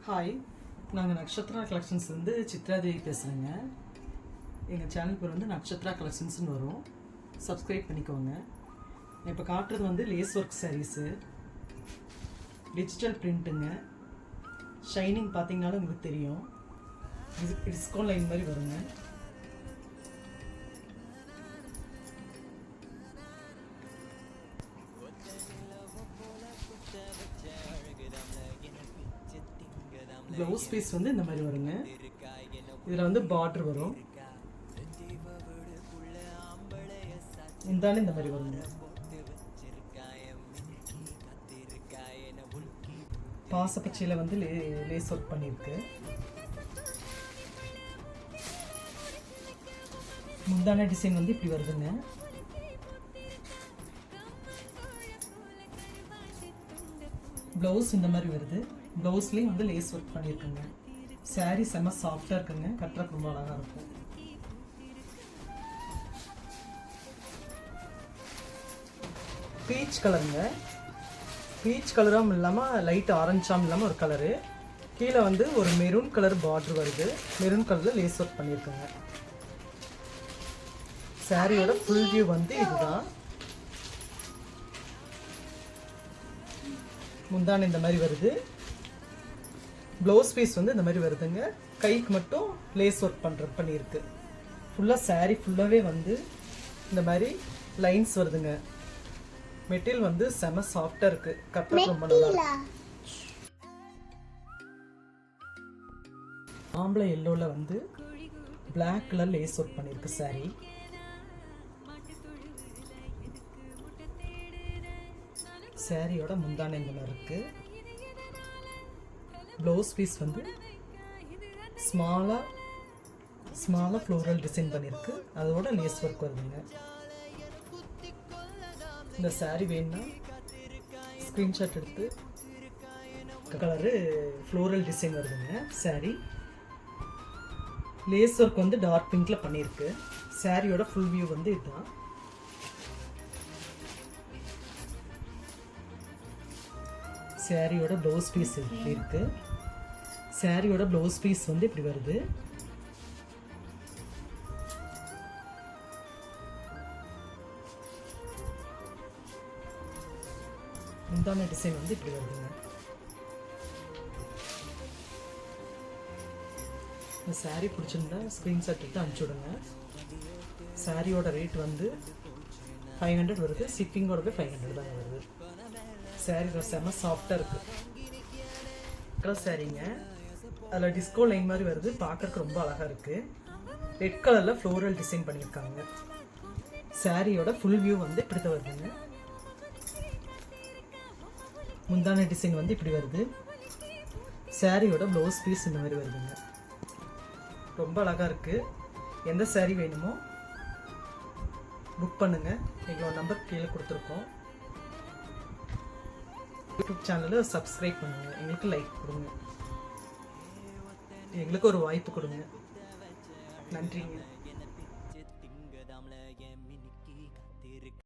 Hi, நாங்கள் நக்ஷத்ரா கலெக்ஷன்ஸ்லேருந்து சித்ராதேவி பேசுகிறேங்க. எங்கள் சேனல் பேர் வந்து நக்ஷத்ரா கலெக்ஷன்ஸ்னு வரும். சப்ஸ்கிரைப் பண்ணிக்கோங்க. இப்போ காட்டுறது வந்து லேஸ் ஒர்க் சாரீஸு, டிஜிட்டல் பிரிண்ட்டுங்க. ஷைனிங் பார்த்தீங்கன்னாலும் உங்களுக்கு தெரியும். டிஸ்கவுண்ட் லைன் மாதிரி வருங்க. ப்ளவுஸ் பீஸ் வந்து இந்த மாதிரி வருங்க. இதில் வந்து பார்டர் வரும். முந்தானே இந்த மாதிரி வருங்க. பாசப்பச்சையில் வந்து லேஸ் ஒர்க் பண்ணியிருக்கு. முந்தான டிசைன் வந்து இப்படி வருதுங்க. ப்ளவுஸ் இந்த மாதிரி வருது. ப்ளவுஸ்லேயும் வந்து லேஸ் ஒர்க் பண்ணியிருக்குங்க. சாரீ செம்ம சாஃப்டாக இருக்குங்க. கட்டுறதுக்கு ரொம்ப அழகாக இருக்கும். பீச் கலருங்க. பீச் கலரும் இல்லாமல் லைட் ஆரஞ்சாம் இல்லாமல் ஒரு கலரு. கீழே வந்து ஒரு மெரூன் கலர் பார்டர் வருது. மெரூன் கலரில் லேஸ் ஒர்க் பண்ணியிருக்குங்க. சாரியோட ஃபுல் வியூ வந்து இதுதான். முந்தான இந்த மாதிரி வருது. ப்ளவுஸ் பீஸ் வந்து இந்த மாதிரி வருதுங்க. கைக்கு மட்டும் லேஸ் ஒர்க் பண்ணியிருக்கு. ஃபுல்லாக சாரீ ஃபுல்லாகவே வந்து இந்த மாதிரி லைன்ஸ் வருதுங்க. மெட்டீரியல் வந்து செம சாஃப்டாக இருக்குது. கட்டுறது ரொம்ப நல்லா இருக்கு. ஆம்பளை எல்லோவில் வந்து பிளாக் கலர் லேஸ் ஒர்க் பண்ணியிருக்கு சாரீ. சாரியோட முந்தான இந்த மாதிரி இருக்குது. ப்ளவுஸ் பீஸ் வந்து ஸ்மாலாக ஃப்ளோரல் டிசைன் பண்ணியிருக்கு. அதோட லேஸ் ஒர்க் வருதுங்க. இந்த சாரீ வேணும்னா ஸ்க்ரீன்ஷாட் எடுத்து கலரு ஃப்ளோரல் டிசைன் வருதுங்க. சாரீ லேஸ் ஒர்க் வந்து டார்க் பிங்க்ல பண்ணியிருக்கு. சாரியோட ஃபுல் வியூ வந்து இதுதான். சாரியோட ப்ளவுஸ் பீஸ் இப்படி இருக்கு. சாரியோட ப்ளவுஸ் பீஸ் வந்து இப்படி வருது. முந்தான டிசைன் வந்து இப்படி வருதுங்க. இந்த சாரீ பிடிச்சிருந்தா ஸ்க்ரீன்ஷாட் எடுத்து அனுப்பிச்சி விடுங்க. சாரியோட ரேட் வந்து 500 வருது. ஷிப்பிங்கோட போய் 500 தான் வருது. சாரீ செம்ம சாஃப்டாக இருக்குது. கலர் சாரீங்க. அதில் டிஸ்கோ லைன் மாதிரி வருது. பார்க்கறதுக்கு ரொம்ப அழகாக இருக்குது. ரெட் கலரில் ஃப்ளோரல் டிசைன் பண்ணியிருக்காங்க. சாரியோட ஃபுல் வியூ வந்து இப்படி தான் வருதுங்க. முந்தான டிசைன் வந்து இப்படி வருது. சாரியோட ப்ளவுஸ் பீஸ் இந்த மாதிரி வருதுங்க. ரொம்ப அழகாக இருக்குது. எந்த சாரீ வேணுமோ புக் பண்ணுங்கள். எங்களோட நம்பர் கீழே கொடுத்துருக்கோம். யூடியூப் சேனலை சப்ஸ்கிரைப் பண்ணுங்க. எங்களுக்கு லைக் கொடுங்க. எங்களுக்கு ஒரு வாய்ப்பு கொடுங்க. நன்றிங்க.